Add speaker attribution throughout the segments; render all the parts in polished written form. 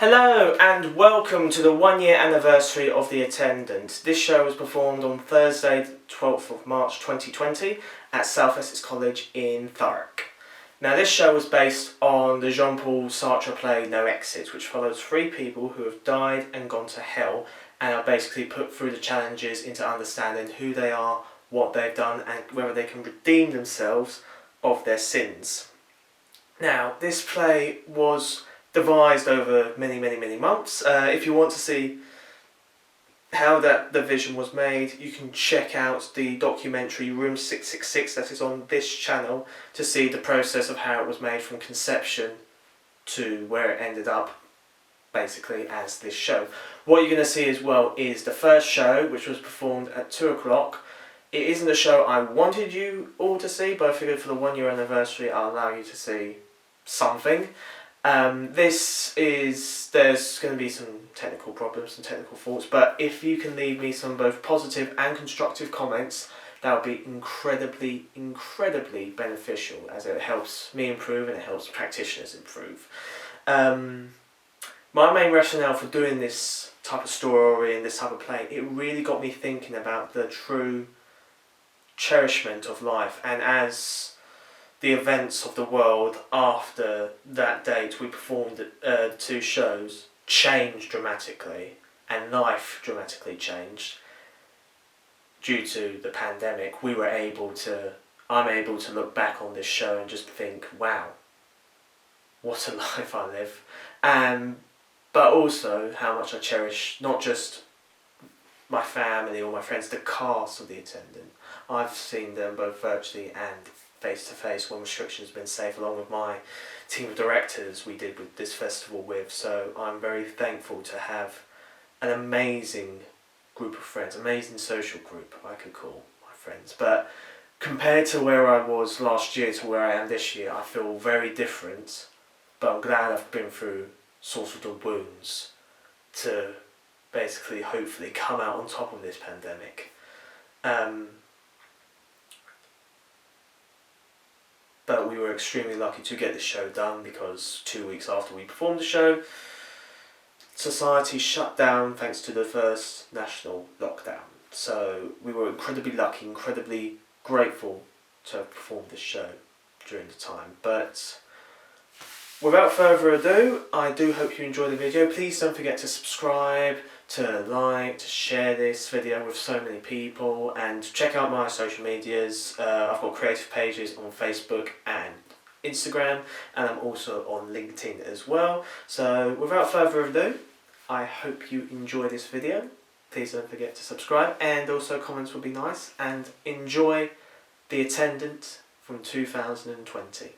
Speaker 1: Hello and welcome to the 1 year anniversary of The Attendant. This show was performed on Thursday, 12th of March 2020 at South Essex College in Thurrock. Now this show was based on the Jean-Paul Sartre play No Exit, which follows three people who have died and gone to hell and are basically put through the challenges into understanding who they are, what they've done and whether they can redeem themselves of their sins. Now this play was devised over many months. If you want to see how the vision was made, you can check out the documentary Room 666 that is on this channel to see the process of how it was made from conception to where it ended up basically as this show. What you're going to see as well is the first show, which was performed at 2 o'clock. It isn't a show I wanted you all to see, but I figured for the 1 year anniversary I'll allow you to see something. There's going to be some technical problems, some technical faults, but if you can leave me some both positive and constructive comments, that would be incredibly beneficial, as it helps me improve and it helps practitioners improve. My main rationale for doing this type of story and this type of play, it really got me thinking about the true cherishment of life, and as the events of the world after that date we performed two shows changed dramatically, and life dramatically changed due to the pandemic. I'm able to look back on this show and just think, wow, what a life I live. But also how much I cherish not just my family or my friends, the cast of The Attendant. I've seen them both virtually and face-to-face when restrictions have been safe, along with my team of directors we did with this festival with. So I'm very thankful to have an amazing group of friends, amazing social group I could call my friends. But compared to where I was last year to where I am this year, I feel very different, but I'm glad I've been through sort of the wounds to basically hopefully come out on top of this pandemic. But we were extremely lucky to get this show done, because 2 weeks after we performed the show, society shut down thanks to the first national lockdown. So we were incredibly lucky, incredibly grateful to have performed this show during the time. But without further ado, I do hope you enjoy the video. Please don't forget to subscribe, to like, to share this video with so many people, and check out my social medias. I've got creative pages on Facebook and Instagram, and I'm also on LinkedIn as well. So without further ado, I hope you enjoy this video. Please don't forget to subscribe, and also comments would be nice, and enjoy The Attendant from 2020.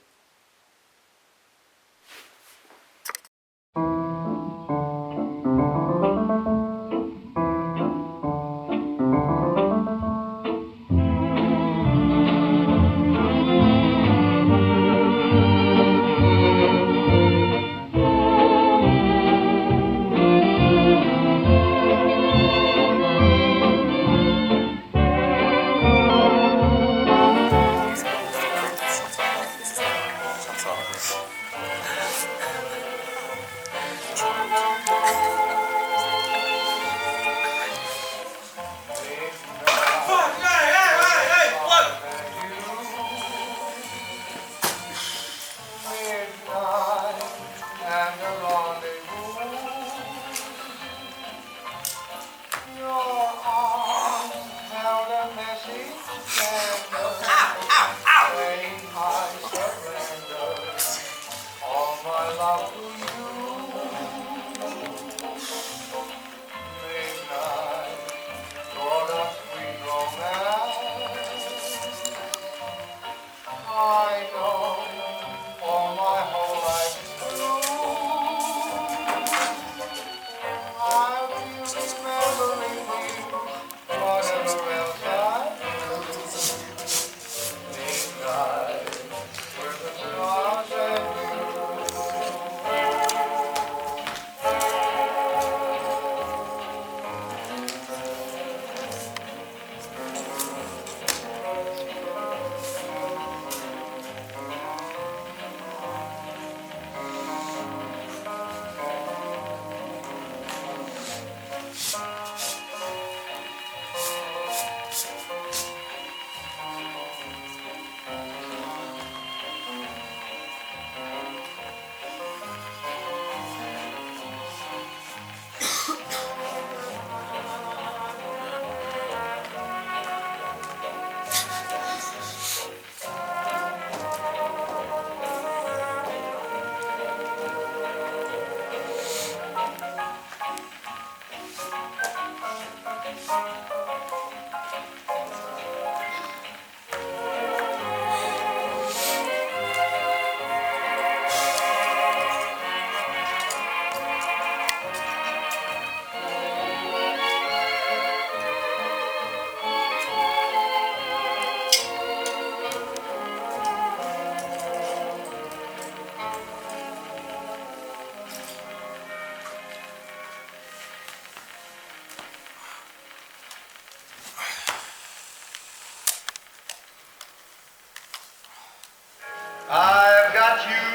Speaker 2: got you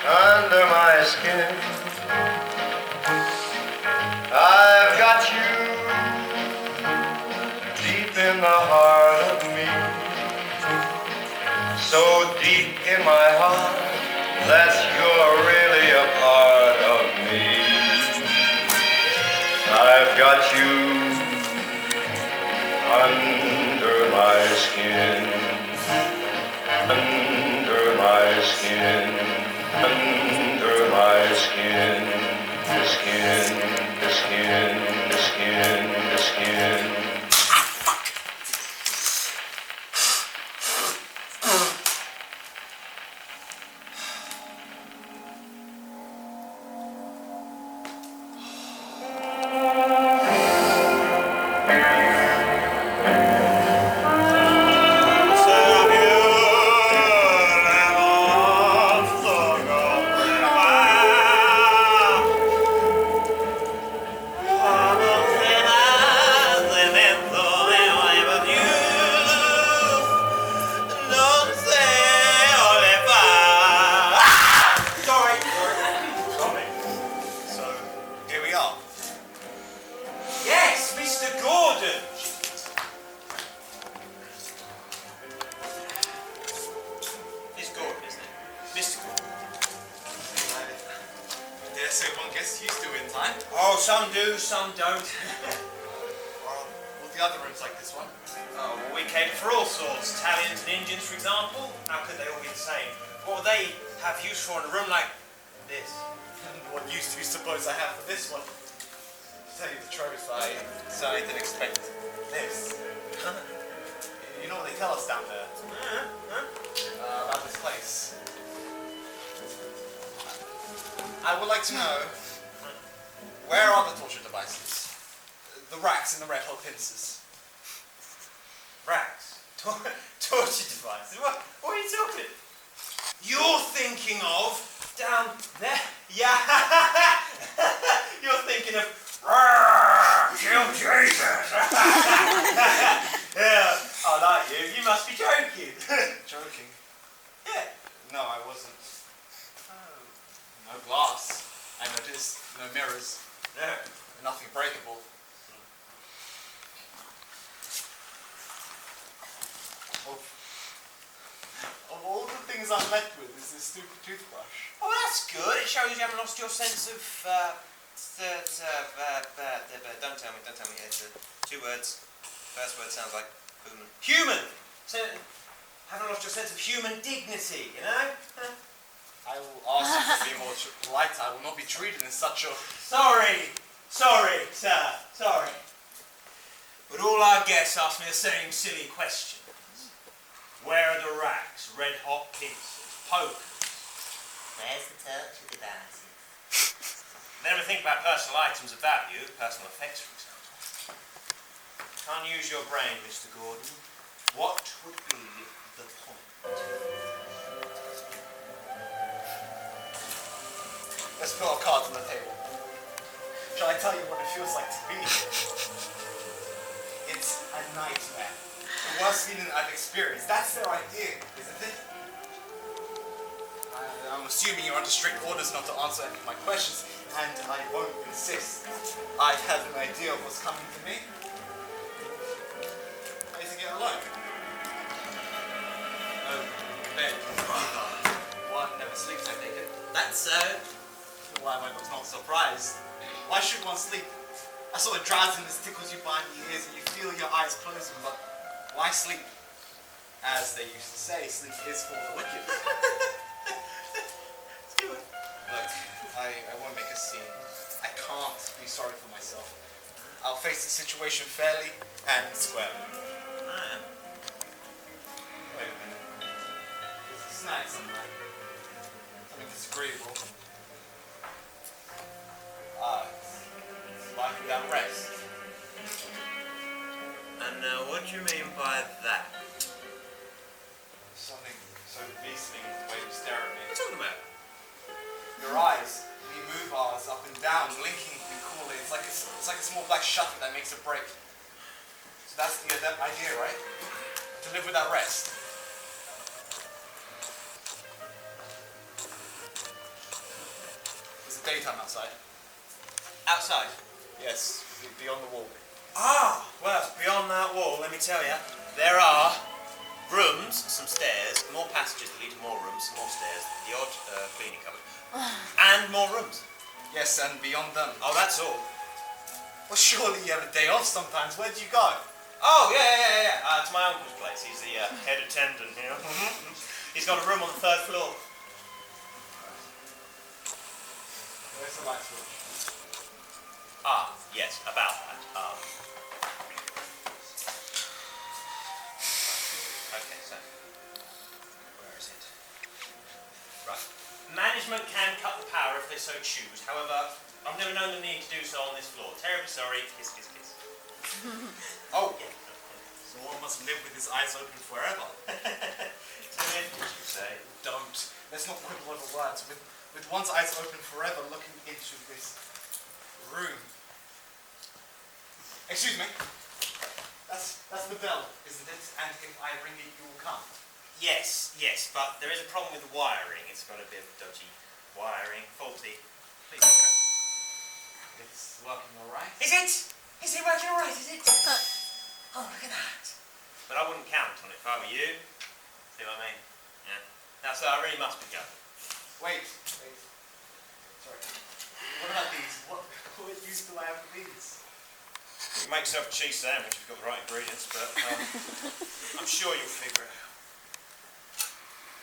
Speaker 2: under my skin. I've got you deep in the heart of me. So deep in my heart that you're really a part of me. I've got you under my skin, under my skin, under my skin, the skin, the skin, the skin, the skin.
Speaker 3: I would like to know, where are the torture devices? The racks and the red hot pincers.
Speaker 4: Racks? Torture devices? What are you talking? You're thinking of down there? Yeah. You're thinking of kill Jesus. Yeah. Oh, not you. You must be joking.
Speaker 3: Joking?
Speaker 4: Yeah.
Speaker 3: No, I wasn't. No glass. I noticed. No mirrors.
Speaker 4: No.
Speaker 3: Nothing breakable. Of all the things I'm met with is this stupid toothbrush.
Speaker 4: Oh, that's good. It shows you haven't lost your sense of, don't tell me. It's two words. First word sounds like human. Human! So, haven't lost your sense of human dignity, you know?
Speaker 3: I will ask you to be more polite. I will not be treated in such a...
Speaker 4: Sorry, sir. Sorry. But all our guests ask me the same silly questions. Where are the racks, red hot pincers, pokers? Where's the torture devices? Never think about personal items of value, personal effects, for example. Can't use your brain, Mr. Gordon. What would be the point?
Speaker 3: Let's put our cards on the table. Shall I tell you what it feels like to be here? It's a nightmare. The worst feeling I've experienced. That's their idea, isn't it? I'm assuming you're under strict orders not to answer any of my questions, and I won't insist. I have an idea of what's coming to me. How do you think it alone? No bed. One never sleeps, I take it.
Speaker 4: That's so.
Speaker 3: Why am I not surprised? Why should one sleep? I saw a drowsiness tickles you behind the ears and you feel your eyes closing, but why sleep? As they used to say, sleep is for the wicked. Look, I won't make a scene. I can't be sorry for myself. I'll face the situation fairly and squarely. Wait a minute. There's a snack somewhere. Something disagreeable. It's life without rest.
Speaker 4: And what do you mean by that?
Speaker 3: Something so beastly in the way you stare at me.
Speaker 4: What are you talking about?
Speaker 3: Your eyes, we move ours up and down, blinking we call it. It's like a small black shutter that makes a break. So that's the idea, right? To live without rest. daytime outside?
Speaker 4: Outside?
Speaker 3: Yes, beyond the wall.
Speaker 4: Ah, well, beyond that wall, let me tell you, there are rooms, some stairs, more passages that lead to more rooms, some more stairs, the odd cleaning cupboard, and more rooms.
Speaker 3: Yes, and beyond them.
Speaker 4: Oh, that's all.
Speaker 3: Well, surely you have a day off sometimes. Where do you go?
Speaker 4: Oh, yeah. To my uncle's place. He's the head attendant here. He's got a room on the 3rd floor.
Speaker 3: Where's the light switch?
Speaker 4: Ah, yes, about that. Okay, so where is it? Right. Management can cut the power if they so choose. However, I've never known the need to do so on this floor. Terribly sorry. Kiss, kiss, kiss.
Speaker 3: Oh, yeah. So one must live with his eyes open forever.
Speaker 4: So if you say.
Speaker 3: Don't. Let's not quibble over words. With one's eyes open forever, looking into this room. Excuse me. That's the bell, isn't it? And if I ring it, you will come.
Speaker 4: Yes, but there is a problem with the wiring. It's got a bit of dodgy wiring, faulty. Please look at it.
Speaker 3: It's working all right.
Speaker 4: Is it? Is it working all right? Is it? Oh, look at that. But I wouldn't count on it if I were you. See what I mean? Yeah. Now, sir, I really must be going.
Speaker 3: Wait. Sorry. What about these? What use do I have for these?
Speaker 4: You can make yourself a cheese sandwich if you've got the right ingredients, but I'm sure you'll figure it out.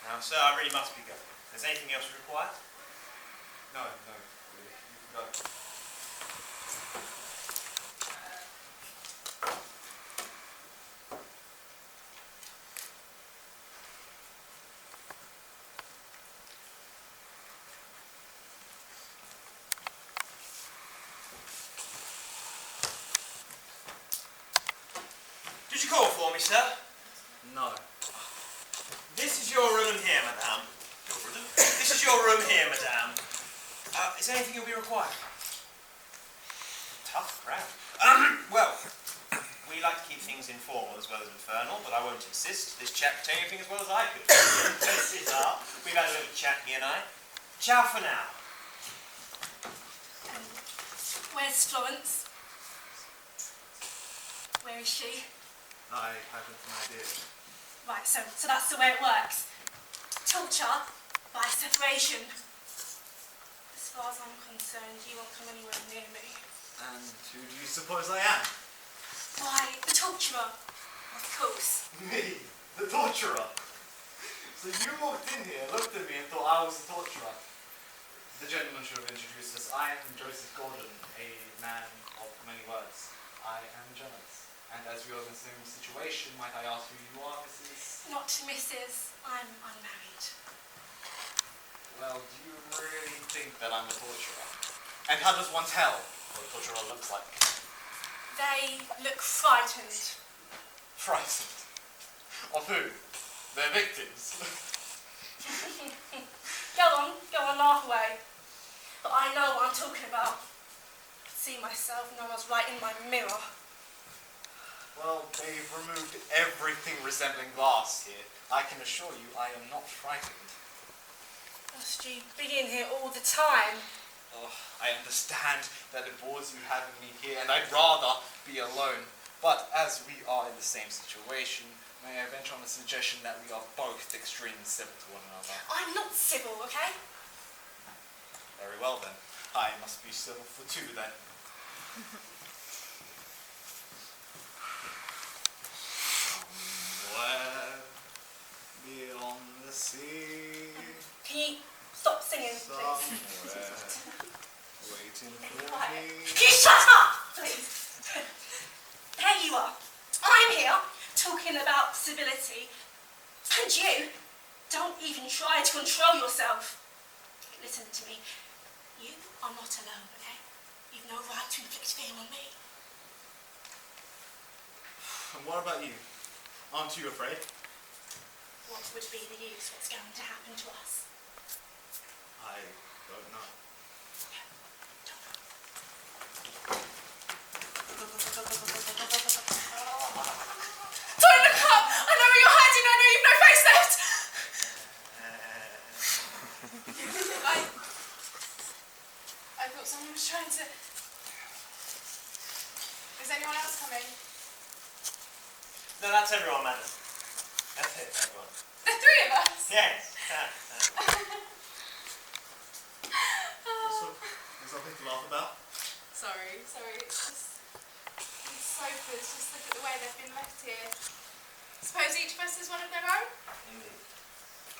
Speaker 4: Now, sir, I really must be going. Is there anything else you require?
Speaker 3: No, really. You can go.
Speaker 4: Did you call for me, sir?
Speaker 3: No.
Speaker 4: This is your room here, madame. This is your room here, madame. Is there anything you'll be requiring? Tough crowd. Well, we like to keep things informal as well as infernal, but I won't insist. This chap can tell you anything as well as I could. We've had a little chat, he and I. Ciao for now.
Speaker 5: Where's Florence? Where is she?
Speaker 3: I haven't an idea.
Speaker 5: Right, so that's the way it works. Torture by separation. As far as I'm concerned, you won't come anywhere near me.
Speaker 3: And who do you suppose I am?
Speaker 5: Why, the torturer. Of course.
Speaker 3: Me? The torturer? So you walked in here, looked at me and thought I was the torturer. The gentleman should have introduced us. I am Joseph Gordon, a man of many words. I am jealous. And as we are in the same situation, might I ask who you are, Mrs.?
Speaker 5: Not Mrs. I'm unmarried.
Speaker 3: Well, do you really think that I'm a torturer? And how does one tell what a torturer looks like?
Speaker 5: They look frightened.
Speaker 3: Frightened? Of who? Their victims?
Speaker 5: Go on, laugh away. But I know what I'm talking about. I could see myself and I was right in my mirror.
Speaker 3: Well, they've removed everything resembling glass here. I can assure you I am not frightened.
Speaker 5: Must you be in here all the time?
Speaker 3: Oh, I understand that it bores you having me here, and I'd rather be alone. But as we are in the same situation, may I venture on a suggestion that we are both extremely civil to one another?
Speaker 5: I'm not civil, okay?
Speaker 3: Very well then. I must be civil for two then. Somewhere beyond the sea.
Speaker 5: Can you stop singing, please?
Speaker 3: Somewhere waiting for
Speaker 5: Quiet.
Speaker 3: me.
Speaker 5: Can you shut up, please? There you are. I'm here talking about civility. And you don't even try to control yourself. Listen to me. You are not alone, okay? You've no right to inflict fear on me.
Speaker 3: And what about you? Aren't you afraid?
Speaker 5: What would be the use? What's going to happen to us?
Speaker 3: I don't know.
Speaker 5: Don't look up! I know where you're hiding. I know you've no face left.
Speaker 6: was trying to... Is anyone else coming?
Speaker 4: No, that's everyone, madam. That's it, everyone.
Speaker 6: The three of us?
Speaker 4: Yes.
Speaker 3: There's something to laugh about.
Speaker 6: Sorry. It's just... These sofas, just look at the way they've been left here. Suppose each of us has one of their own?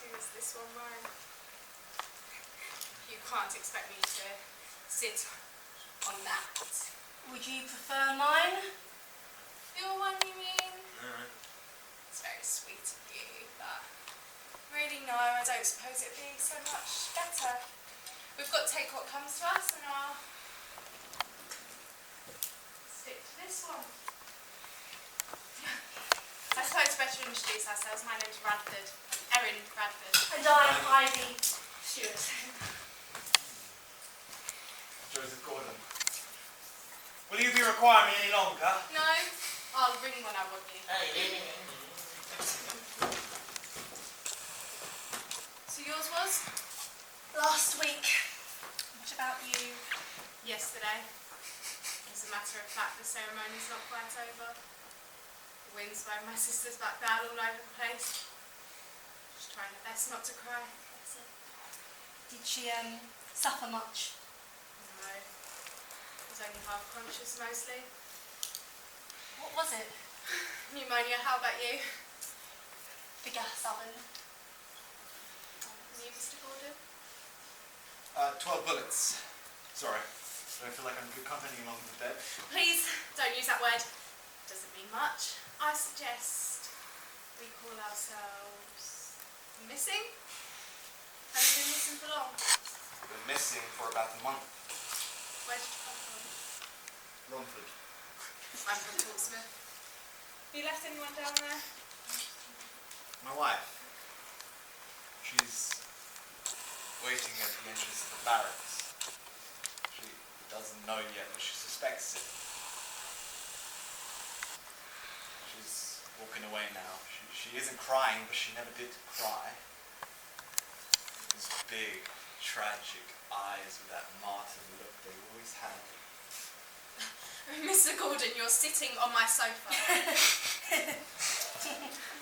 Speaker 6: Who is this one mine? You can't expect me to sit on that.
Speaker 5: Would you prefer mine?
Speaker 6: Your one, you mean?
Speaker 3: Alright.
Speaker 6: It's very sweet of you, but really no, I don't suppose it'd be so much better. We've got to take what comes to us and I'll stick to this one. I suppose it's better to introduce ourselves. My name's Radford. Erin Radford.
Speaker 5: And I'm Ivy Stewart.
Speaker 3: Joseph Gordon.
Speaker 4: Will you be requiring me any longer?
Speaker 6: No, I'll ring when I want you. So yours was?
Speaker 5: Last week. What about you?
Speaker 6: Yesterday. As a matter of fact, the ceremony's not quite over. The wind's blowing my sister's back down all over the place. Just trying her best not to cry. That's it.
Speaker 5: Did she suffer much?
Speaker 6: No. I was only half conscious mostly.
Speaker 5: What was it?
Speaker 6: Pneumonia, how about you?
Speaker 5: The gas oven.
Speaker 6: And you, Mr. Gordon?
Speaker 3: 12 bullets. Sorry. I don't feel like I'm in good company among the dead.
Speaker 6: Please, don't use that word. Doesn't mean much. I suggest we call ourselves missing. Have you been missing for long?
Speaker 3: I've been missing for about a month.
Speaker 6: Where did you come from?
Speaker 3: Romford.
Speaker 6: I'm from Portsmouth. Have you left anyone down there?
Speaker 3: My wife. She's waiting at the entrance of the barracks. She doesn't know yet, but she suspects it. She's walking away now. She isn't crying, but she never did cry. Those big, tragic eyes with that martyr look they always had.
Speaker 6: Mr. Gordon, you're sitting on my sofa.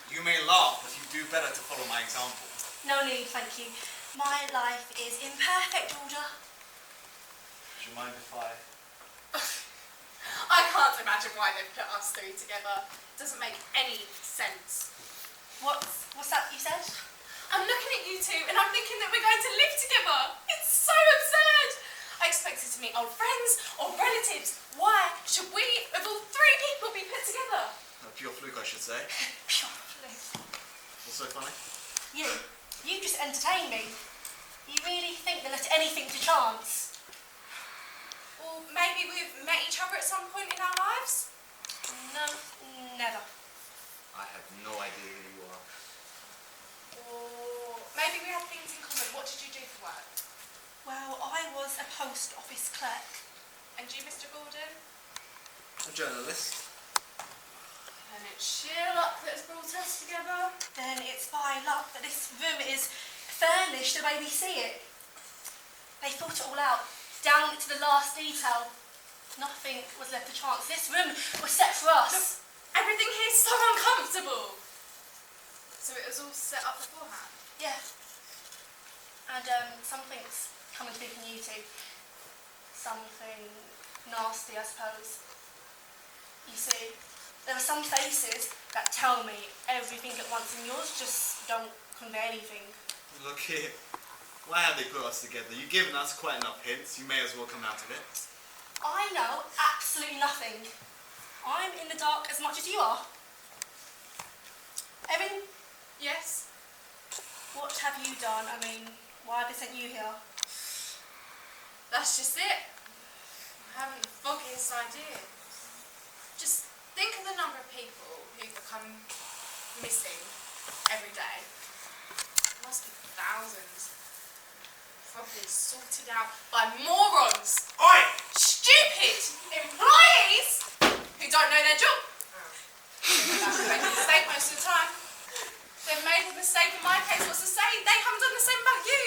Speaker 3: You may laugh, but you do better to follow my example.
Speaker 5: No need, thank you. My life is in perfect order.
Speaker 3: Would you mind if I...
Speaker 6: I can't imagine why they've put us three together. It doesn't make any sense.
Speaker 5: What's that you said?
Speaker 6: I'm looking at you two and I'm thinking that we're going to live together. It's so absurd. I expected to meet old friends or relatives. Why should we, of all three people, be put together?
Speaker 3: A pure fluke, I should say.
Speaker 5: Pure fluke.
Speaker 3: What's so funny?
Speaker 5: You just entertain me. You really think they left anything to chance?
Speaker 6: Or maybe we've met each other at some point in our lives?
Speaker 5: No, never.
Speaker 3: I have no idea who you are.
Speaker 6: Or maybe we had things in common. What did you do for work?
Speaker 5: Well, I was a post office clerk.
Speaker 6: And you, Mr. Gordon?
Speaker 3: A journalist.
Speaker 6: And it's sheer luck that has brought us together.
Speaker 5: Then it's by luck that this room is furnished the way we see it. They thought it all out, down to the last detail. Nothing was left to chance. This room was set for us.
Speaker 6: Everything here is so uncomfortable. So it was all set up beforehand?
Speaker 5: Yeah. And something's coming to be from you two. Something nasty, I suppose. You see, there are some faces that tell me everything at once, and yours just don't convey anything.
Speaker 3: Look here. Why have they put us together? You've given us quite enough hints. You may as well come out of it.
Speaker 5: I know absolutely nothing. I'm in the dark as much as you are. Erin,
Speaker 6: Yes?
Speaker 5: what have you done? I mean, why have they sent you here?
Speaker 6: That's just it. I haven't the foggiest idea. Just think of the number of people who become missing every day. It must be thousands. Probably sorted out by morons.
Speaker 4: Oi!
Speaker 6: Stupid employees who don't know their job. They make a mistake most of the time. They've made a mistake in my case. What's to say they haven't done the same about you?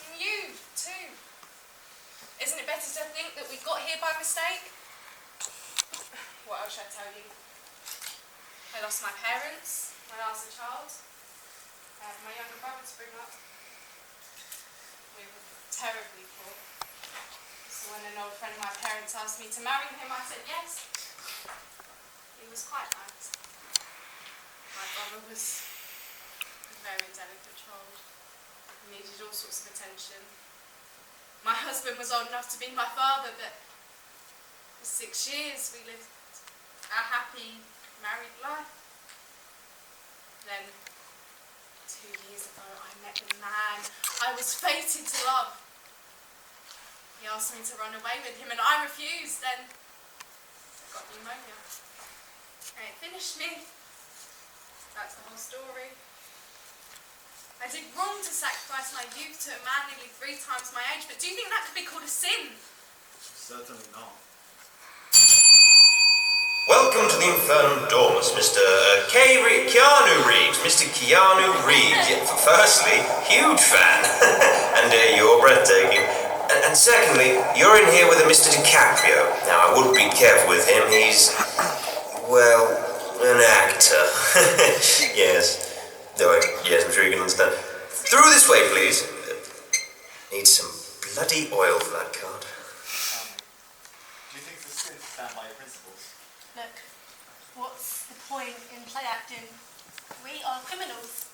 Speaker 6: And you too. Isn't it better to think that we got here by mistake? What else should I tell you? I lost my parents when I was a child. I had my younger brother to bring up. We were terribly poor. So when an old friend of my parents asked me to marry him, I said yes. He was quite nice. My brother was a very delicate child. He needed all sorts of attention. My husband was old enough to be my father, but for 6 years we lived a happy married life. Then, 2 years ago, I met the man I was fated to love. He asked me to run away with him, and I refused. Then I got pneumonia, and it finished me. That's the whole story. I did wrong to sacrifice my youth to a man nearly 3 times my age, but do you think that could be called a sin?
Speaker 3: Certainly not.
Speaker 2: Welcome to the Infernal Domus, Mr. Keanu Reeves. Mr. Keanu Reeves. Yeah, firstly, huge fan. And you're breathtaking. And secondly, you're in here with a Mr. DiCaprio. Now, I would be careful with him. He's, well, an actor. Yes. Yes, I'm sure you can understand. Through this way, please. Need some bloody oil for that card.
Speaker 3: Do you think it's a sin to stand by your principles?
Speaker 5: Look, what's the point in play acting? We are criminals.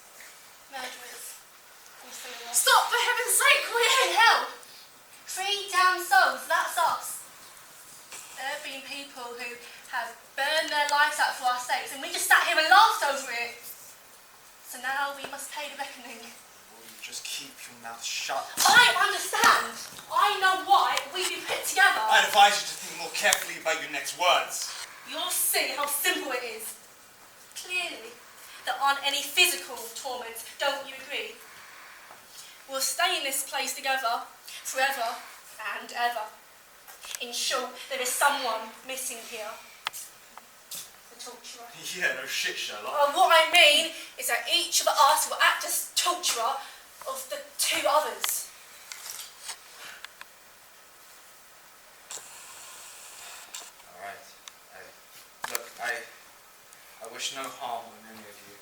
Speaker 5: Murderers.
Speaker 6: Stop, for heaven's sake,
Speaker 5: We're in hell. 3 damn souls, that's us. There have been people who have burned their lives out for our sakes, and we just sat here and laughed over it. So now we must pay the reckoning.
Speaker 3: Will you just keep your mouth shut?
Speaker 5: I understand. I know why we've been put together.
Speaker 3: I'd advise you to think more carefully about your next words.
Speaker 5: You'll see how simple it is. Clearly, there aren't any physical torments, don't you agree? We'll stay in this place together, forever and ever. In short, there is someone missing here. The torturer.
Speaker 3: Yeah, no shit, Sherlock.
Speaker 5: What I mean is that each of us will act as torturer of the 2 others.
Speaker 3: Alright. I wish no harm on any of you.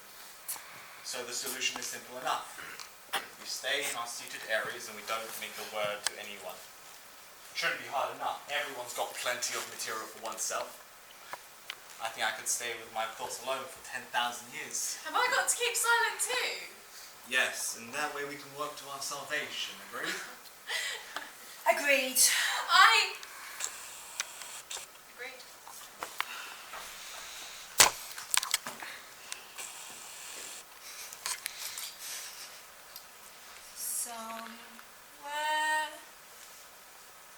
Speaker 3: So the solution is simple enough. We stay in our seated areas and we don't make a word to anyone. Shouldn't be hard enough. Everyone's got plenty of material for oneself. I think I could stay with my thoughts alone for 10,000 years.
Speaker 6: Have I got to keep silent too?
Speaker 3: Yes, and that way we can work to our salvation, agreed?
Speaker 5: Agreed.
Speaker 6: Agreed.
Speaker 5: Somewhere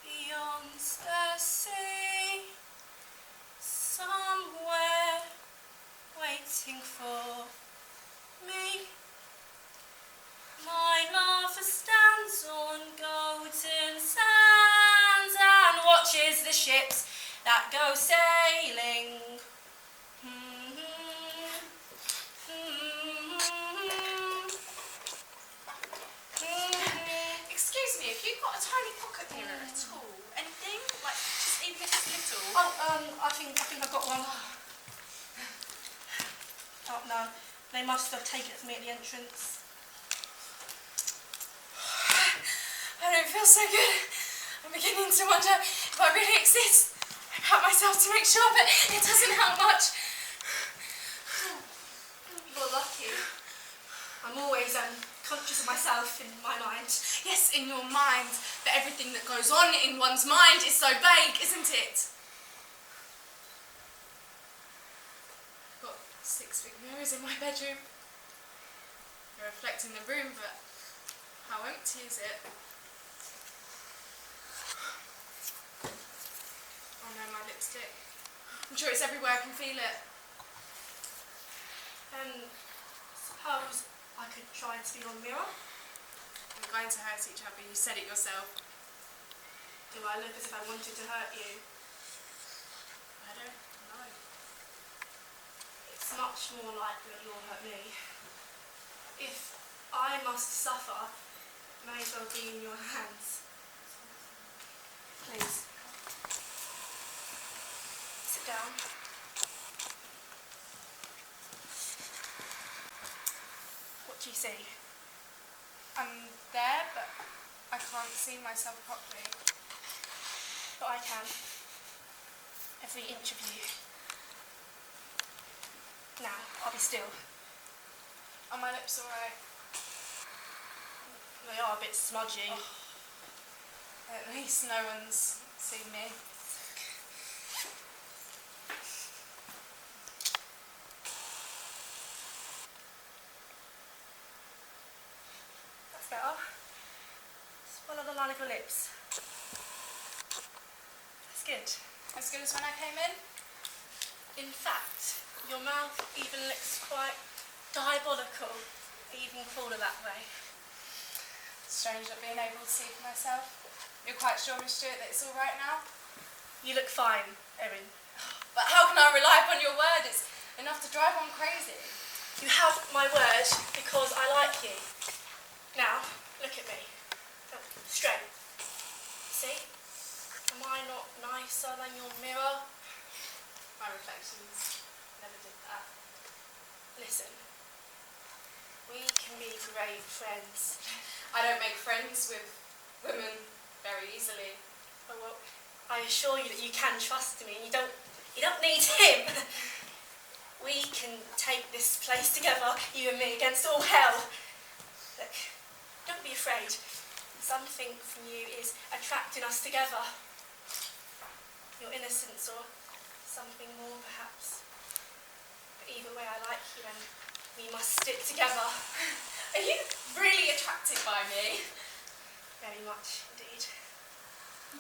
Speaker 5: beyond the sea, somewhere waiting for me. My lover stands on golden sands and watches the ships that go sailing.
Speaker 6: Excuse me, have you got a tiny pocket mirror at all? Anything? Like, just even if it's little?
Speaker 5: I think I've got one. Oh no, they must have taken it from me at the entrance.
Speaker 6: I don't feel so good. I'm beginning to wonder if I really exist. I pat myself to make sure, but it doesn't help much.
Speaker 5: You're lucky. I'm always conscious of myself in my mind.
Speaker 6: Yes, in your mind, but everything that goes on in one's mind is so vague, isn't it? I've got 6 big mirrors in my bedroom. They reflect in the room, but how empty is it? Oh no, my lipstick. I'm sure it's everywhere, I can feel it.
Speaker 5: Suppose I could try to be on mirror.
Speaker 6: We're going to hurt each other, you said it yourself.
Speaker 5: Do I look as if I wanted to hurt you?
Speaker 6: I don't know.
Speaker 5: It's much more likely that you'll hurt me. If I must suffer, it may as well be in your hands. see?
Speaker 6: I'm there, but I can't see myself properly.
Speaker 5: But I can. Every inch of you. Now, I'll be still.
Speaker 6: Are my lips alright?
Speaker 5: They are a bit smudgy.
Speaker 6: Oh. At least no one's seen me.
Speaker 5: That's better. Swallow the line of your lips. That's good.
Speaker 6: As good as when I came in?
Speaker 5: In fact, your mouth even looks quite diabolical, even crueler that way.
Speaker 6: Strange not being able to see for myself. You're quite sure, Miss Stewart, that it's all right now?
Speaker 5: You look fine, Erin.
Speaker 6: But how can I rely upon your word? It's enough to drive one crazy.
Speaker 5: You have my word because I like you. Now, look at me. Oh, straight. See? Am I not nicer than your mirror?
Speaker 6: My reflections never did that.
Speaker 5: Listen. We can be great friends.
Speaker 6: I don't make friends with women very easily.
Speaker 5: Oh, well, I assure you that you can trust me. You don't need him. We can take this place together, you and me, against all hell. Look, don't be afraid. Something from you is attracting us together. Your innocence or something more, perhaps. But either way, I like you and we must stick together.
Speaker 6: Are you really attracted by me?
Speaker 5: Very much indeed.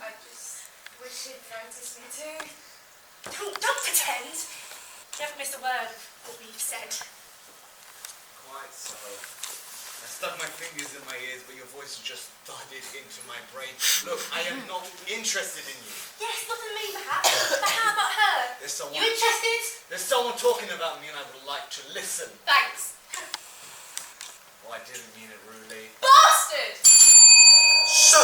Speaker 6: I just wish you'd noticed me too.
Speaker 5: Don't pretend. You haven't missed a word of what we've said.
Speaker 3: Quite so. I stuck my fingers in my ears, but your voice just thudded into my brain. Look, I am not interested in you.
Speaker 5: Yes, not in me, perhaps. But how about her?
Speaker 3: There's someone,
Speaker 5: You interested?
Speaker 3: there's someone talking about me and I would like to listen.
Speaker 6: Thanks.
Speaker 3: Oh, I didn't mean it rudely.
Speaker 6: Bastard!
Speaker 2: So,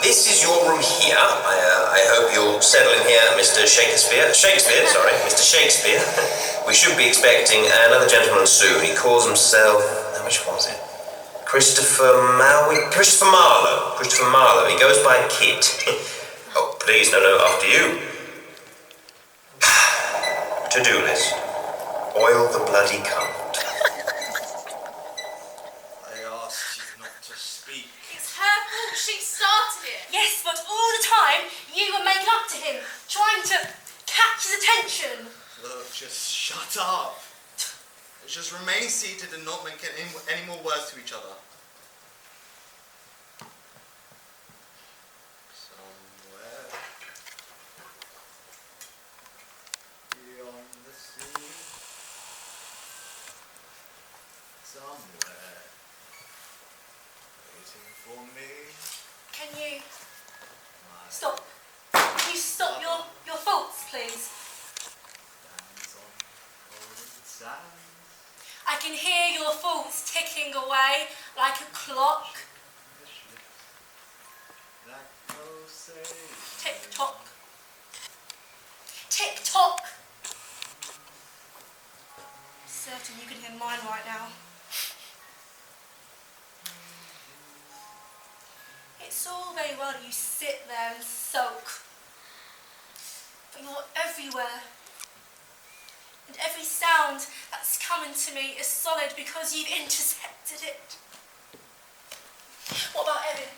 Speaker 2: this is your room here. I hope you'll settle in here, Mr. Shakespeare. Mr. Shakespeare. We should be expecting another gentleman soon. He calls himself... which was it? Christopher Marlowe. He goes by Kit. Oh, please, no, after you. To-do list. Oil the bloody cunt.
Speaker 3: I asked you not to speak.
Speaker 6: It's her fault. She started it.
Speaker 5: Yes, but all the time you were making up to him, trying to catch his attention.
Speaker 3: Look, just shut up. Let's just remain seated and not make any more words to each other. Somewhere beyond the sea, somewhere waiting for me.
Speaker 5: Can you
Speaker 3: My
Speaker 5: stop? Can you stop your thoughts, please?
Speaker 3: hands on golden sands.
Speaker 5: I can hear your thoughts ticking away like a clock. Tick tock. Tick tock. Certain you can hear mine right now. It's all very well that you sit there and soak, but you're everywhere. And every sound that's coming to me is solid because you've intercepted it. What about Erin?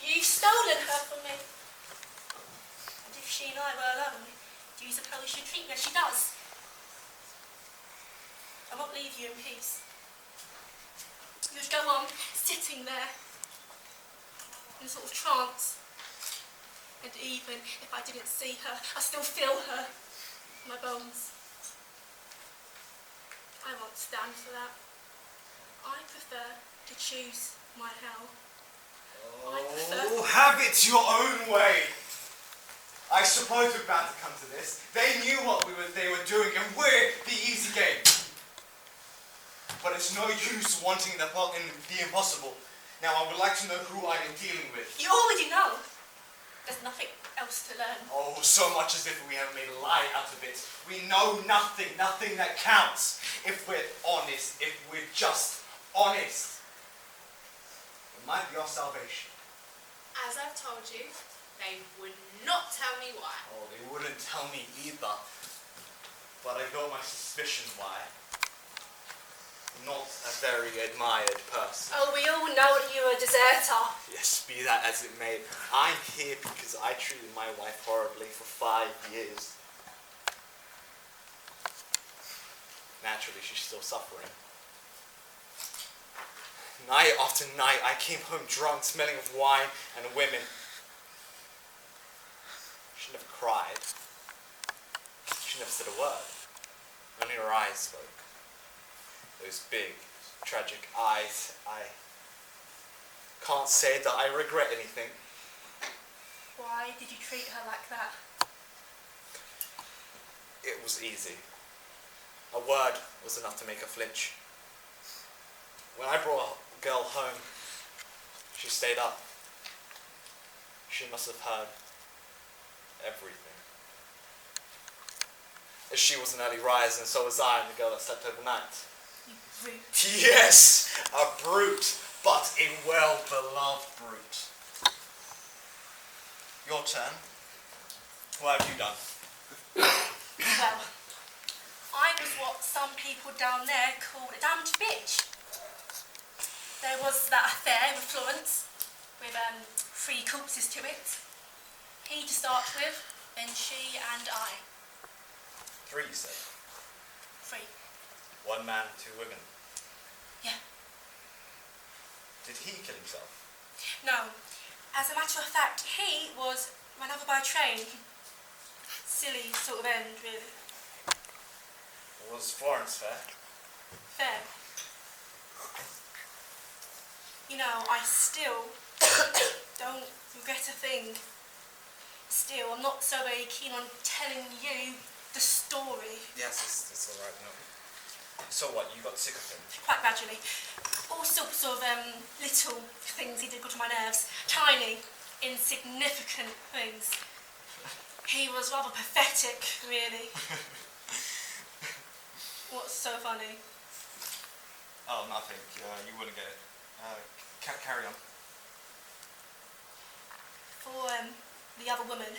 Speaker 5: You've stolen her from me. And if she and I were alone, do you suppose she'd treat me as she does? I won't leave you in peace. You'd go on sitting there in a sort of trance. And even if I didn't see her, I still feel her in my bones. I won't stand for that. I prefer to choose my hell. I prefer...
Speaker 3: Oh, have it your own way. I suppose we're bound to come to this. They knew what they were doing, and we're the easy game. But it's no use wanting the impossible. Now, I would like to know who I am dealing with.
Speaker 5: You already know. There's nothing else to learn.
Speaker 3: Oh, so much as if we haven't made a lie out of it. We know nothing that counts. If we're honest, if we're just honest. It might be our salvation.
Speaker 6: As I've told you, they would not tell me why.
Speaker 3: Oh, they wouldn't tell me either. But I got my suspicion why. Not a very admired person.
Speaker 5: Oh, we all know that you're a deserter.
Speaker 3: Yes, be that as it may, I'm here because I treated my wife horribly for 5 years. Naturally, she's still suffering. Night after night, I came home drunk, smelling of wine and women. She never cried. She never said a word. Only her eyes spoke. Those big, tragic eyes. I can't say that I regret anything.
Speaker 5: Why did you treat her like that?
Speaker 3: It was easy. A word was enough to make her flinch. When I brought a girl home, she stayed up. She must have heard everything. As she was an early riser, and so was I, and the girl that slept overnight.
Speaker 5: You brute.
Speaker 3: Yes, a brute, but a well-beloved brute. Your turn. What have you done?
Speaker 5: Well, I was what some people down there call a damned bitch. There was that affair with Florence, with 3 corpses to it. He to start with, then she and I.
Speaker 3: 3, you said.
Speaker 5: 3.
Speaker 3: 1 man, 2 women.
Speaker 5: Yeah.
Speaker 3: Did he kill himself?
Speaker 5: No. As a matter of fact, he was run over by a train. Silly sort of end, really.
Speaker 3: Was Florence fair?
Speaker 5: Fair. You know, I still don't regret a thing. Still, I'm not so very keen on telling you the story.
Speaker 3: Yes, it's alright, no. So what, you got sick of him?
Speaker 5: Quite gradually. All sorts of little things he did got on my nerves. Tiny, insignificant things. He was rather pathetic, really. What's so funny?
Speaker 3: Oh, nothing. You wouldn't get it. Carry on.
Speaker 5: For the other woman,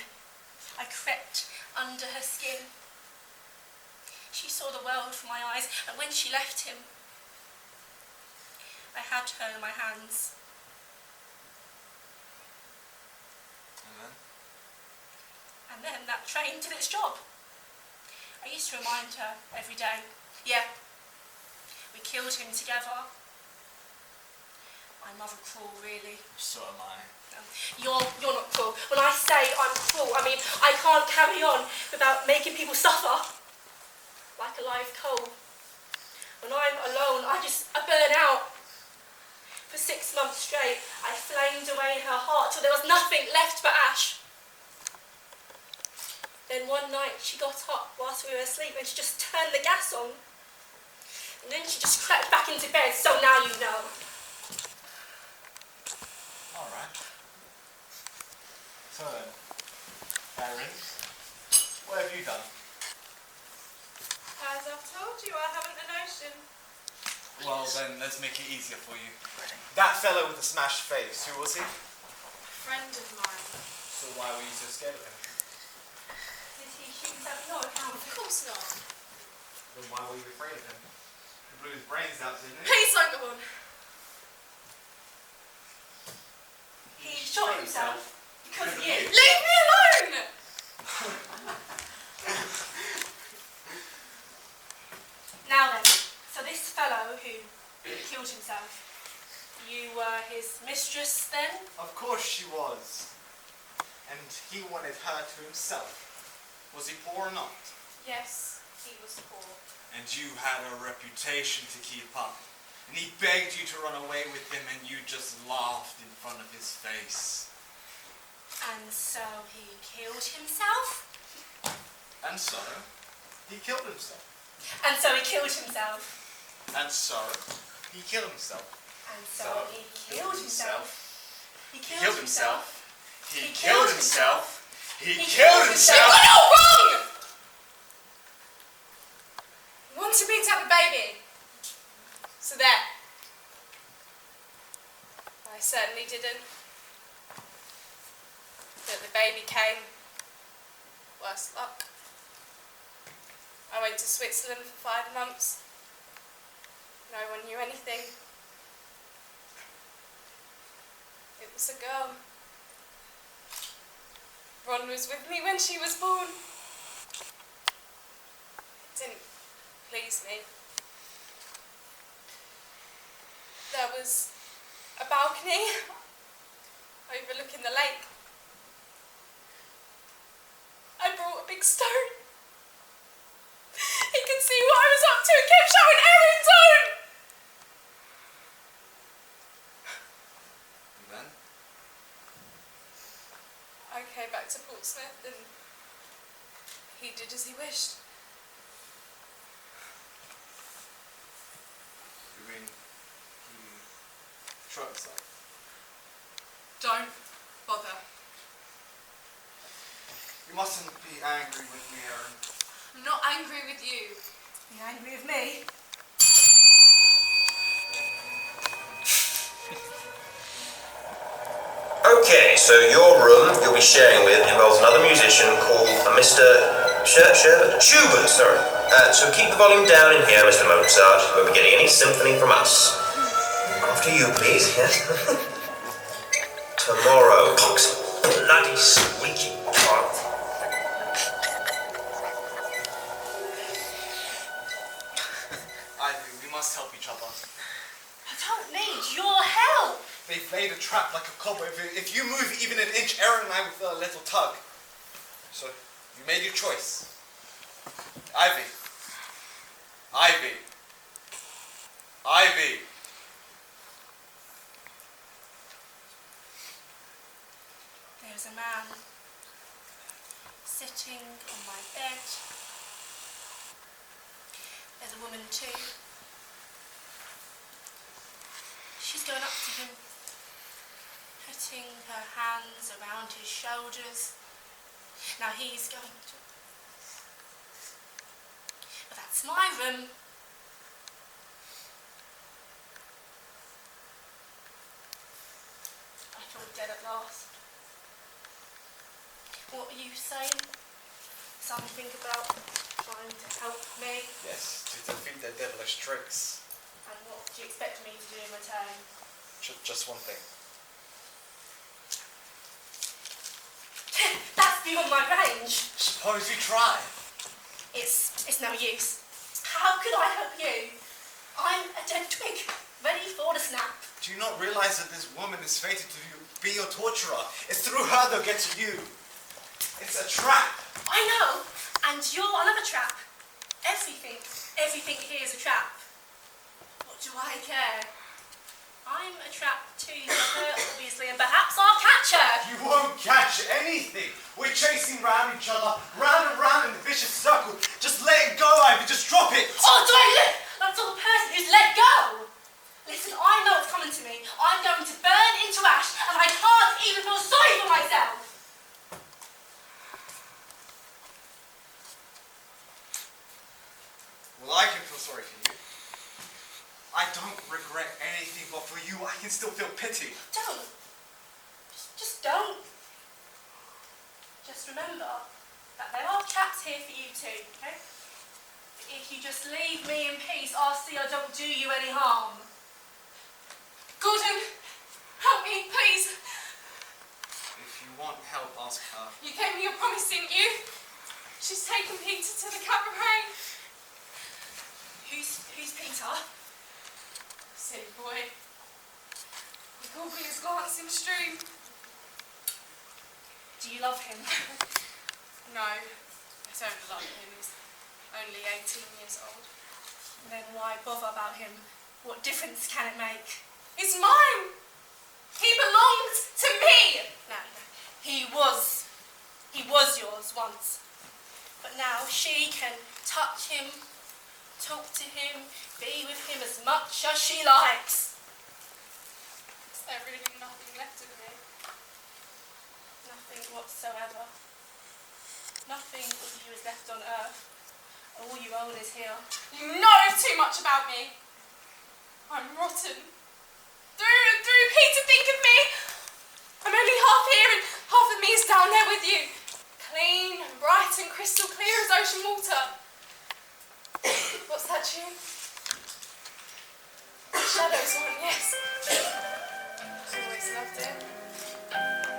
Speaker 5: I crept under her skin. She saw the world from my eyes, and when she left him, I had her in my hands. And then that train did its job. I used to remind her every day. Yeah, we killed him together. I'm rather cruel, really.
Speaker 3: So am I.
Speaker 5: You're not cruel. When I say I'm cruel, I mean I can't carry on without making people suffer. Like a live coal. When I'm alone, I burn out. For 6 months straight, I flamed away her heart till there was nothing left but ash. Then one night she got up whilst we were asleep and she just turned the gas on. And then she just crept back into bed, so now you know.
Speaker 3: Alright. So then, Erin, what have you done?
Speaker 6: As I've told you, I haven't a notion.
Speaker 3: Well then, let's make it easier for you. That fellow with the smashed face, who was he?
Speaker 6: Friend of mine.
Speaker 3: So why were you so scared of him?
Speaker 5: Did he shoot himself in your account?
Speaker 6: Of course not.
Speaker 3: Then why were you afraid of him? He blew his brains out, didn't he?
Speaker 6: Please don't go on.
Speaker 5: He shot himself because of you.
Speaker 6: Leave me alone!
Speaker 5: Now then, so this fellow who killed himself, you were his mistress then?
Speaker 3: Of course she was. And he wanted her to himself. Was he poor or not?
Speaker 5: Yes, he was poor.
Speaker 7: And you had a reputation to keep up. And he begged you to run away with him and you just laughed in front of his face.
Speaker 5: And so he killed himself?
Speaker 3: And so, he killed himself.
Speaker 5: And so he killed himself.
Speaker 3: And so, he killed himself.
Speaker 5: And so he killed himself. He
Speaker 3: He
Speaker 5: killed himself.
Speaker 3: He killed himself. He
Speaker 5: He
Speaker 3: killed
Speaker 5: killed
Speaker 3: himself.
Speaker 6: You got it all wrong! You wanted me to have a baby. So there. certainly didn't. But the baby came. Worse luck. I went to Switzerland for 5 months. No one knew anything. It was a girl. Ron was with me when she was born. It didn't please me. There was a balcony overlooking the lake. I brought a big stone. He could see what I was up to and kept shouting, "Erin, don't!"
Speaker 7: And then?
Speaker 6: I came back to Portsmouth and he did as he wished.
Speaker 7: You mean he shot himself?
Speaker 6: Don't bother.
Speaker 7: You mustn't be angry with me, Erin.
Speaker 6: I'm not angry with you.
Speaker 5: You angry with me?
Speaker 2: Okay, so your room you'll be sharing with involves another musician called Mr. Schubert, sorry. So keep the volume down in here, Mr. Mozart. You won't be getting any symphony from us. After you, please. Tomorrow, Cox. Bloody squeaky clock.
Speaker 7: Ivy, we must help each other.
Speaker 5: I don't need your help.
Speaker 7: They've laid a trap like a cobra. If you move even an inch, Erin and I will feel a little tug. So, you made your choice. Ivy. Ivy. Ivy.
Speaker 5: There's a man sitting on my bed. There's a woman too. She's going up to him, putting her hands around his shoulders. Now he's going to... But that's my room. I feel dead at last. What were you saying? Something about trying to help me?
Speaker 7: Yes, to defeat their devilish tricks.
Speaker 5: And what do you expect me to do in return?
Speaker 7: Just one thing.
Speaker 5: That's beyond my range.
Speaker 7: Suppose you try.
Speaker 5: It's no use. How could I help you? I'm a dead twig, ready for the snap.
Speaker 7: Do you not realize that this woman is fated to be your torturer? It's through her they'll get to you. It's a trap.
Speaker 5: I know, and you're another trap. Everything here is a trap. What do I care? I'm a trap too for her, obviously, and perhaps I'll catch her.
Speaker 7: You won't catch anything. We're chasing round each other, round and round in a vicious circle. Just let it go, Ivy. Just drop it.
Speaker 5: Oh, do I look like the sort of person who's let go? Listen, I know what's coming to me. I'm going to burn into ash, and I can't even feel sorry for myself.
Speaker 7: Well, I can feel sorry for you. I don't regret anything, but for you, I can still feel pity.
Speaker 5: Don't. Just don't. Just remember that there are traps here for you too, okay? If you just leave me in peace, I'll see I don't do you any harm.
Speaker 6: Gordon, help me, please.
Speaker 7: If you want help, ask her.
Speaker 6: You gave me your promise, didn't you? She's taken Peter to the cabaret.
Speaker 5: Who's Peter?
Speaker 6: Silly boy. He called me his glancing stream.
Speaker 5: Do you love him?
Speaker 6: No, I don't love him. He's only 18 years old.
Speaker 5: Then why bother about him? What difference can it make?
Speaker 6: He's mine! He belongs to me!
Speaker 5: No. He was yours once. But now she can touch him, talk to him, be with him as much as she likes.
Speaker 6: Is there really nothing left of me?
Speaker 5: Nothing whatsoever. Nothing of you is left on earth. All you own is here.
Speaker 6: You know too much about me. I'm rotten. Through and through. repeat to think of me? I'm only half here and half of me is down there with you. Clean and bright and crystal clear as ocean water. What's that tune? Shadows one, yes. I always loved it.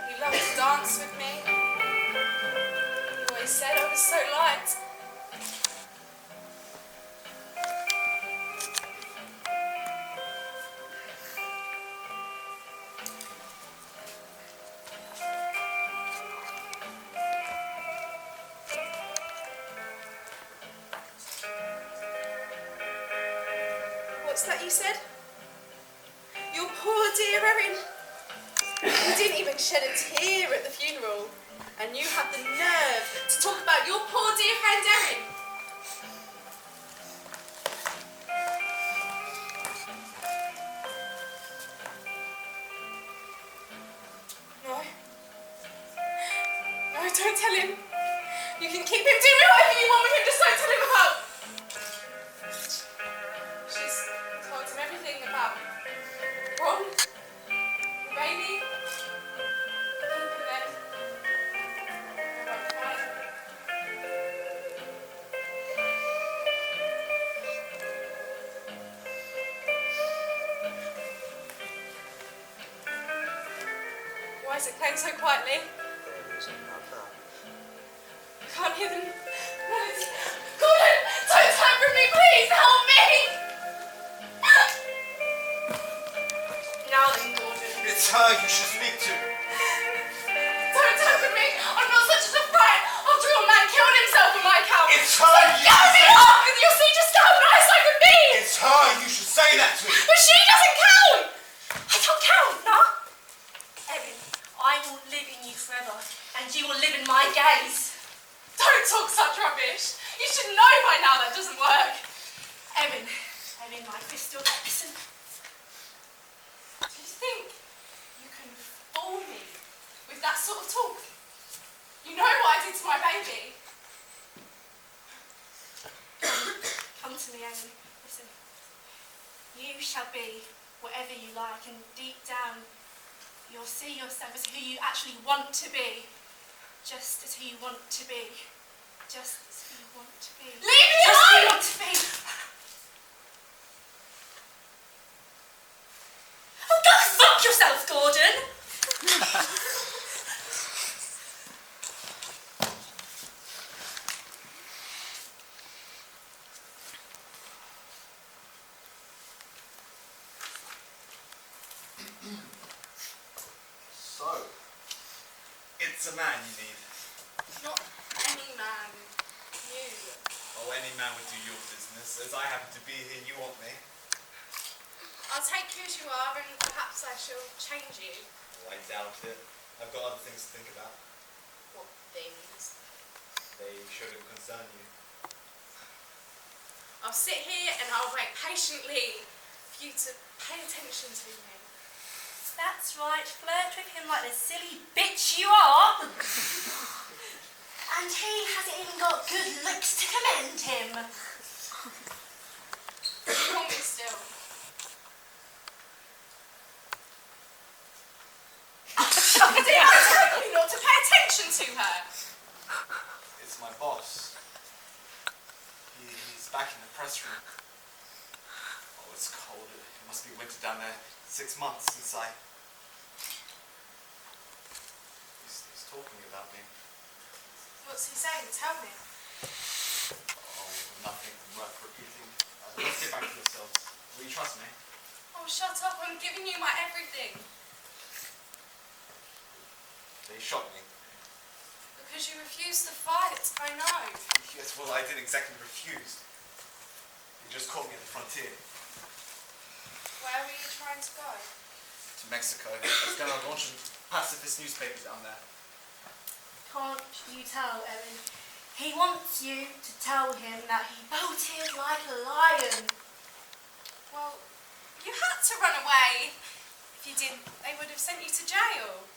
Speaker 6: You loved to dance with me. You always said I was so light. What's that you said? Your poor dear Erin. You didn't even shed a tear at the funeral. And you had the nerve to talk about your poor dear friend Erin. No. No, don't tell him. You can keep him, do whatever you want with him, just don't tell him about. She's told him everything about Ron, the baby, keeping them. About crying. Why is it playing so quietly? I can't hear them. Gordon, don't turn from me, please, help me! Now then, Gordon.
Speaker 7: It's her you should speak to.
Speaker 6: Don't turn from me! I'm not such a fright! After your man killed himself on my account!
Speaker 7: It's her you
Speaker 6: Go
Speaker 7: should
Speaker 6: me
Speaker 7: say.
Speaker 6: off! You'll see just how nice I can be!
Speaker 7: It's her you should say that to.
Speaker 6: But she doesn't count!
Speaker 5: I don't count, no? Erin, I will live in you forever, and you will live in my gaze.
Speaker 6: Don't talk such rubbish! You should know by now that doesn't work!
Speaker 5: Erin, my crystal, listen.
Speaker 6: Do you think you can fool me with that sort of talk? You know what I did to my baby.
Speaker 5: Come to me, Erin. Listen. You shall be whatever you like, and deep down, you'll see yourself as who you actually want to be. Just as who you want to be. Just as who you want to be.
Speaker 6: Leave me
Speaker 5: Just who you
Speaker 6: alone!
Speaker 5: want to be. Oh, go fuck yourself, Gordon!
Speaker 7: So, it's a man you need.
Speaker 6: Not any man. You.
Speaker 7: Oh, any man would do your business. As I happen to be here, you want me.
Speaker 6: I'll take you as you are and perhaps I shall change you.
Speaker 7: Oh, I doubt it. I've got other things to think about.
Speaker 6: What things?
Speaker 7: They shouldn't concern you.
Speaker 6: I'll sit here and I'll wait patiently for you to pay attention to me.
Speaker 5: That's right, flirt with him like the silly bitch you are. And he hasn't even got good looks to commend him.
Speaker 6: You want me still? I tell you not to pay attention to her.
Speaker 7: It's my boss. He's back in the press room. Oh, it's cold. It must be winter down there. 6 months since I... He's talking about me.
Speaker 6: What's he saying? Tell me.
Speaker 7: Oh, nothing worth repeating. Let's get back to yourselves. Will you trust me?
Speaker 6: Oh, shut up. I'm giving you my everything.
Speaker 7: They shot me.
Speaker 6: Because you refused to fight. I know.
Speaker 7: Yes, well, I didn't exactly refuse. They just caught me at the frontier.
Speaker 6: Where were you trying to go?
Speaker 7: To Mexico. I was going to launch pacifist newspapers down there.
Speaker 5: Can't you tell, Erin? He wants you to tell him that he bolted like a lion.
Speaker 6: Well, you had to run away. If you didn't, they would have sent you to jail.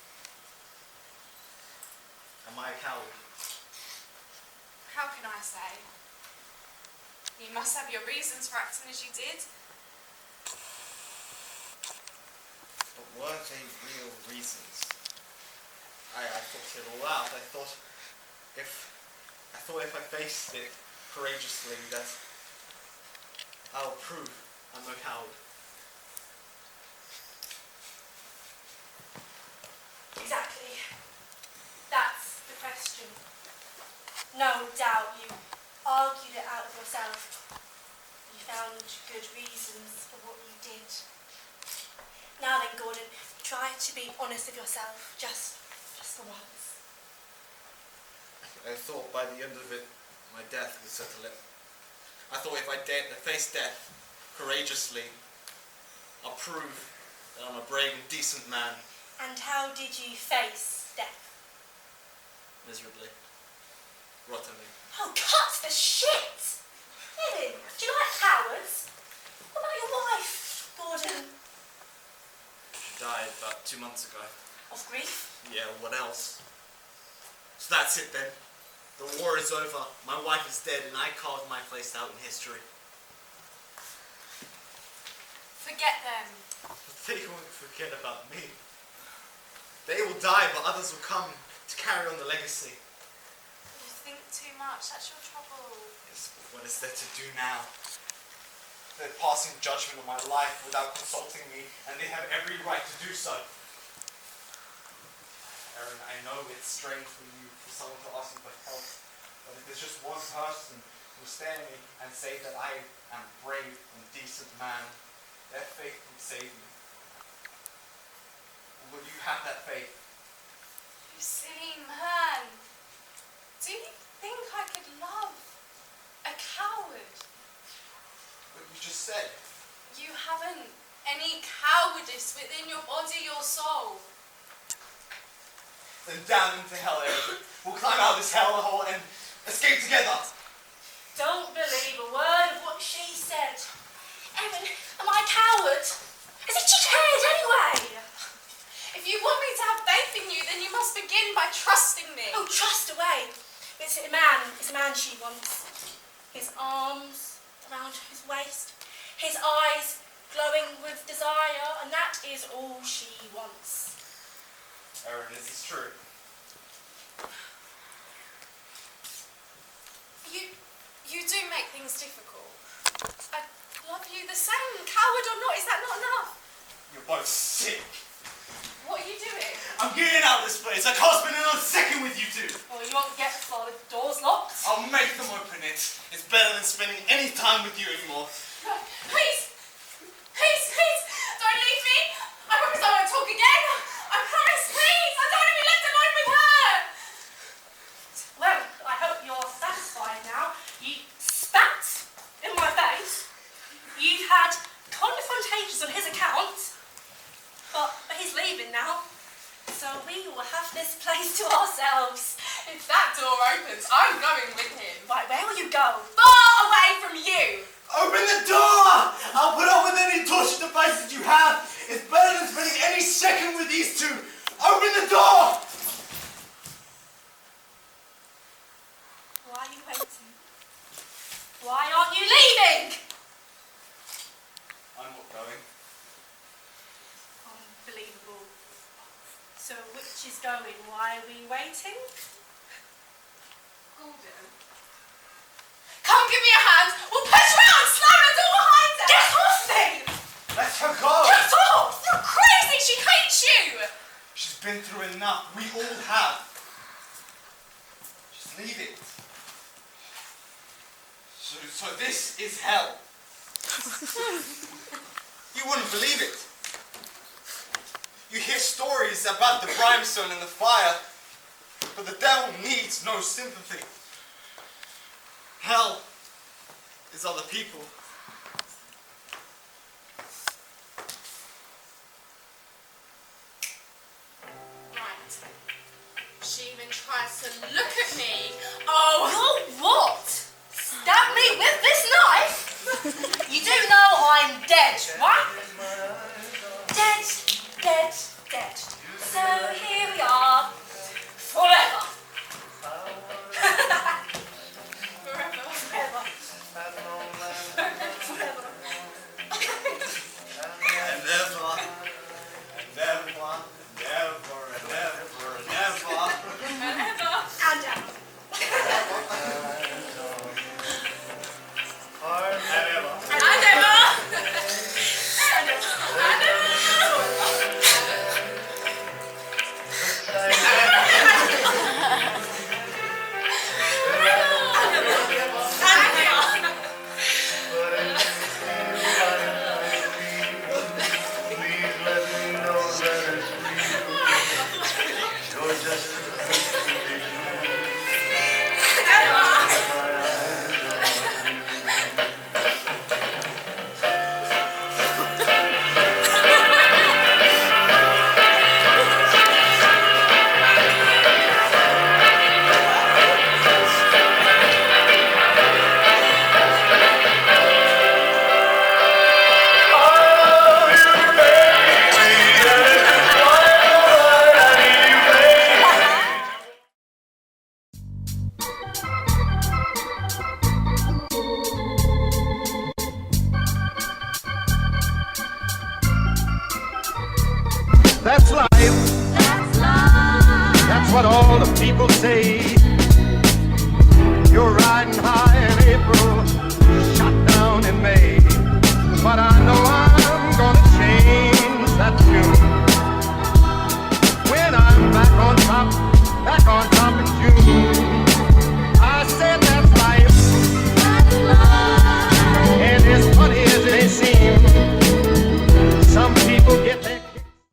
Speaker 7: Am I a coward?
Speaker 6: How can I say? You must have your reasons for acting as you did.
Speaker 7: But were they real reasons? I thought it all out. I thought if I faced it courageously, that I'll prove I'm no coward.
Speaker 5: Exactly. That's the question. No doubt you argued it out of yourself. You found good reasons for what you did. Now then, Gordon, try to be honest with yourself, just for once.
Speaker 7: I thought by the end of it, my death would settle it. I thought if I dared to face death courageously, I'll prove that I'm a brave and decent man.
Speaker 5: And how did you face death?
Speaker 7: Miserably. Rottenly.
Speaker 5: Oh, cut the shit! Erin, do you like cowards? What about your wife, Gordon?
Speaker 7: She died about 2 months ago.
Speaker 5: Of grief?
Speaker 7: Yeah, what else? So that's it then. The war is over, my wife is dead, and I carved my place out in history.
Speaker 6: Forget them.
Speaker 7: But they won't forget about me. They will die, but others will come to carry on the legacy.
Speaker 6: You think too much, that's your trouble.
Speaker 7: Yes, but what is there to do now? They're passing judgment on my life without consulting me, and they have every right to do so. Erin, I know it's strange for you, for someone to ask you for help, but if there's just one person who will stare at me and say that I am a brave and decent man, their faith will save me. Will you have that faith?
Speaker 6: You silly man. Do you think I could love a coward?
Speaker 7: What you just said.
Speaker 6: You haven't any cowardice within your body or soul.
Speaker 7: Then down into hell, Erin. We'll climb out of this hellhole and escape together.
Speaker 5: Don't believe a word of what she said. Erin, am I a coward? As if she cared anyway.
Speaker 6: If you want me to have faith in you, then you must begin by trusting me.
Speaker 5: Oh, trust away. It's a man she wants. His arms around his waist, his eyes glowing with desire, and that is all she wants.
Speaker 7: Erin, is this true?
Speaker 6: You do make things difficult. I love you the same, coward or not, is that not enough?
Speaker 7: You're both sick.
Speaker 6: What are you doing?
Speaker 7: I'm getting out of this place. I can't spend another second with you two.
Speaker 5: Well, you won't get far with the doors locked.
Speaker 7: I'll make them open it. It's better than spending any time with you anymore.
Speaker 6: No, please, don't leave me. I promise I won't talk again. I promise, please. I don't want to be left alone with her.
Speaker 5: Well, I hope you're satisfied now. You spat in my face. You've had confrontations on his account. But he's leaving now. So we will have this place to ourselves.
Speaker 6: If that door opens, I'm going with him.
Speaker 5: Right, where will you go?
Speaker 6: Far away from you.
Speaker 7: Open the door! I'll put up with any torture devices you have. It's better than spending any second with these two. Open the door!
Speaker 5: Why are you waiting? Why aren't you leaving?
Speaker 7: I'm not going.
Speaker 5: Unbelievable. So which is going? Why are we waiting?
Speaker 6: Gordon. Come give me a hand. We'll push her out and slam the door behind her.
Speaker 5: Get off me!
Speaker 7: Let her go!
Speaker 5: Get off!
Speaker 6: You're crazy. She hates you.
Speaker 7: She's been through enough. We all have. Just leave it. So this is hell. You wouldn't believe it. You hear stories about the brimstone and the fire, but the devil needs no sympathy. Hell is other people.
Speaker 6: Right. She even tries to look at me.
Speaker 5: Oh, you're what? Stab me with this knife? You do know I'm dead, right? Dead, dead, dead. So here we are, forever.
Speaker 6: Forever.
Speaker 5: Forever. Forever.
Speaker 7: And never, and never.
Speaker 8: all the people say you're riding high in April, shot down in May. But I know I'm gonna change that tune when I'm back on top, back on top.